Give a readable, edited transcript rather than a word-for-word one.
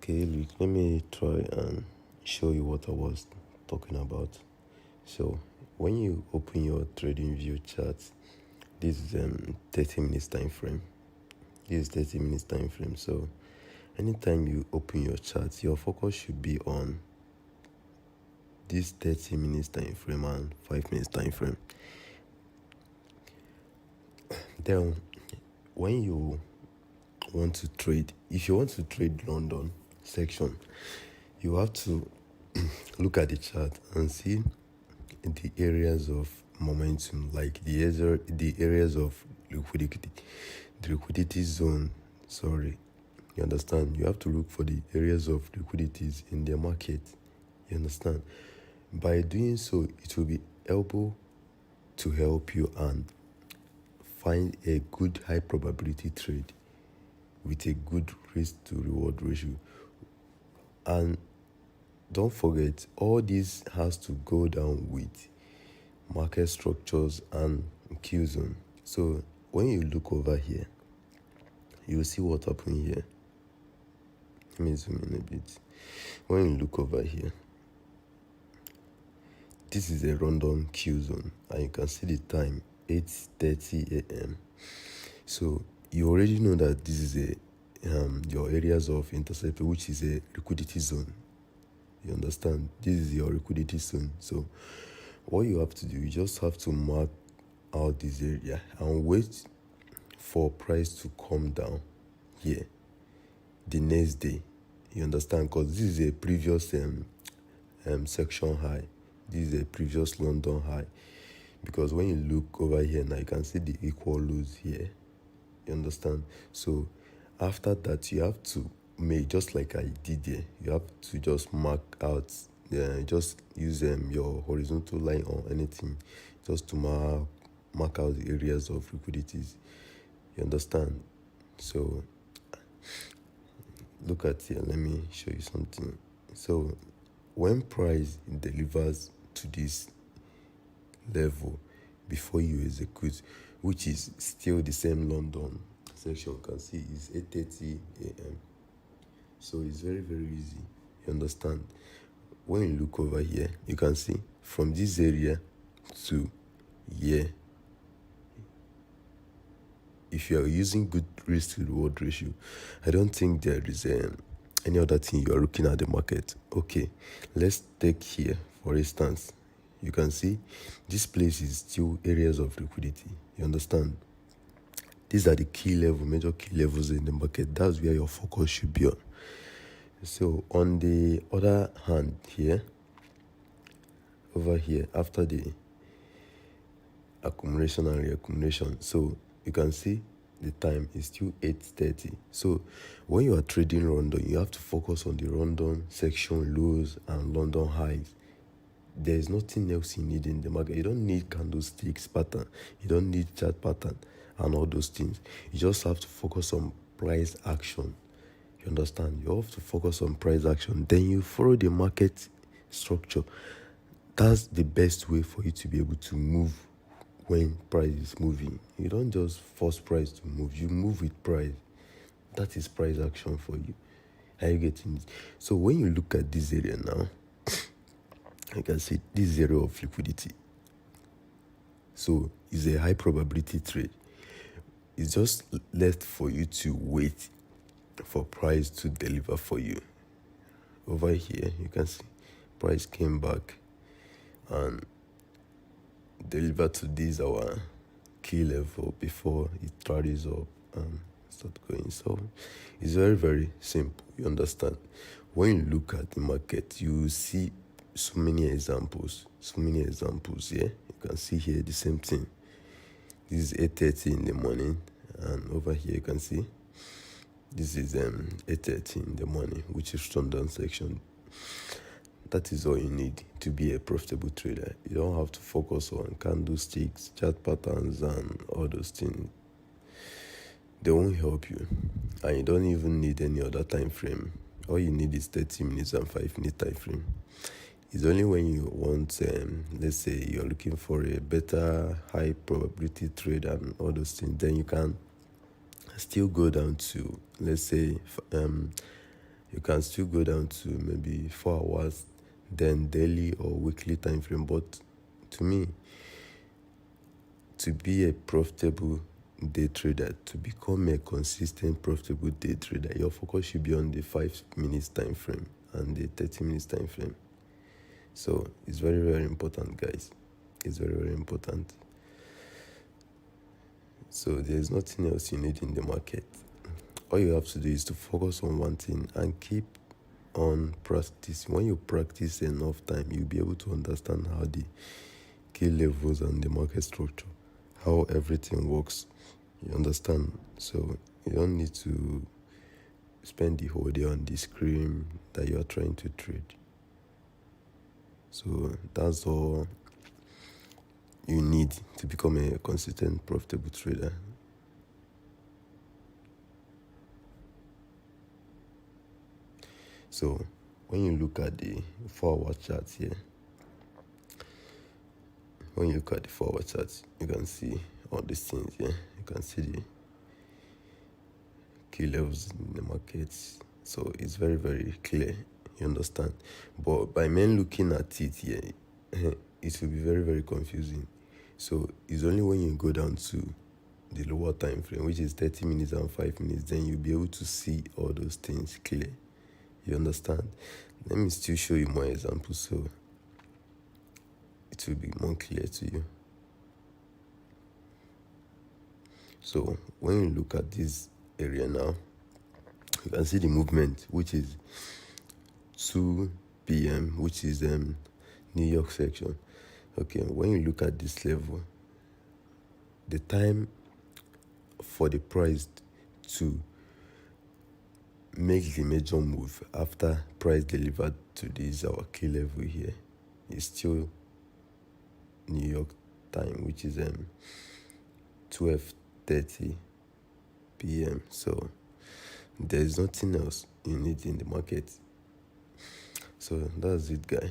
Okay, look, let me try and show you what I was talking about. So, when you open your trading view chart, this is 30 minutes time frame. This is 30 minutes time frame. So, anytime you open your chart, your focus should be on this 30 minutes time frame and 5 minutes time frame. Then, when you want to trade, if you want to trade London section, you have to look at the chart and see the areas of momentum, like the areas of liquidity, the liquidity zone. Sorry, you understand? You have to look for the areas of liquidities in the market. You understand? By doing so, it will be able to help you and find a good high probability trade with a good risk to reward ratio. And don't forget, all this has to go down with market structures and Q zone. So when you look over here, you'll see what happened here. Let me zoom in a bit. When you look over here, this is a random Q zone, and you can see the time, 8:30 a.m. So you already know that this is your areas of intercept, which is a liquidity zone. You understand? This is your liquidity zone. So what you have to do, you just have to mark out this area and wait for price to come down here the next day. You understand? Because this is a previous section high. This is a previous London high. Because when you look over here now, you can see the equal lows here. You understand? So after that, you have to make, just like I did here, you have to just mark out, just use your horizontal line or anything just to mark out the areas of liquidities. You understand? So look at here, let me show you something. So when price delivers to this level before you execute, which is still the same London section, you can see is 8:30 a.m. So it's very, very easy. You understand? When you look over here, you can see from this area to here, if you are using good risk to reward ratio, I don't think there is any other thing you are looking at the market. Okay, let's take here, for instance. You can see this place is still areas of liquidity. You understand? These are the major key levels in the market. That's where your focus should be on. So on the other hand here, over here, after the accumulation and reaccumulation, so you can see the time is still 8:30. So when you are trading London, you have to focus on the London section lows and London highs. There is nothing else you need in the market. You don't need candlesticks pattern. You don't need chart pattern and all those things. You just have to focus on price action. You understand? You have to focus on price action. Then you follow the market structure. That's the best way for you to be able to move when price is moving. You don't just force price to move. You move with price. That is price action for you. Are you getting it? So when you look at this area now, you can see this area of liquidity. So it's a high probability trade. It's just left for you to wait for price to deliver for you. Over here, you can see price came back and delivered to this our key level before it rallies up and start going. So it's very, very simple. You understand? When you look at the market, you see so many examples. Yeah, you can see here the same thing. This is 8:30 in the morning, and over here you can see this is 8:30 in the morning, which is London section. That is all you need to be a profitable trader. You don't have to focus on candlesticks, chart patterns, and all those things. They won't help you, and you don't even need any other time frame. All you need is 30 minutes and 5-minute time frame. It's only when you want, let's say you're looking for a better high probability trade and all those things, then you can still go down to, let's say, You can still go down to maybe 4 hours, then daily or weekly time frame. But to me, to be a profitable day trader, to become a consistent profitable day trader, your focus should be on the 5 minutes time frame and the 30 minutes time frame. So it's very, very important, guys. It's very, very important. So there's nothing else you need in the market. All you have to do is to focus on one thing and keep on practicing. When you practice enough time, you'll be able to understand how the key levels and the market structure, how everything works. You understand? So you don't need to spend the whole day on the screen that you are trying to trade. So that's all you need to become a consistent, profitable trader. So when you look at the 4-hour chart here, when you look at the 4-hour chart, you can see all these things here. You can see the key levels in the markets. So it's very, very clear. You understand? But by men looking at it here, it will be very, very confusing. So it's only when you go down to the lower time frame, which is 30 minutes and 5 minutes, then you'll be able to see all those things clear. You understand? Let me still show you more examples so it will be more clear to you. So when you look at this area now, you can see the movement, which is 2 p.m., which is New York section. Okay, when you look at this level, the time for the price to make the major move after price delivered to this our key level here is still New York time, which is 12:30 p.m. So there's nothing else you need in the market. So that's it, guy.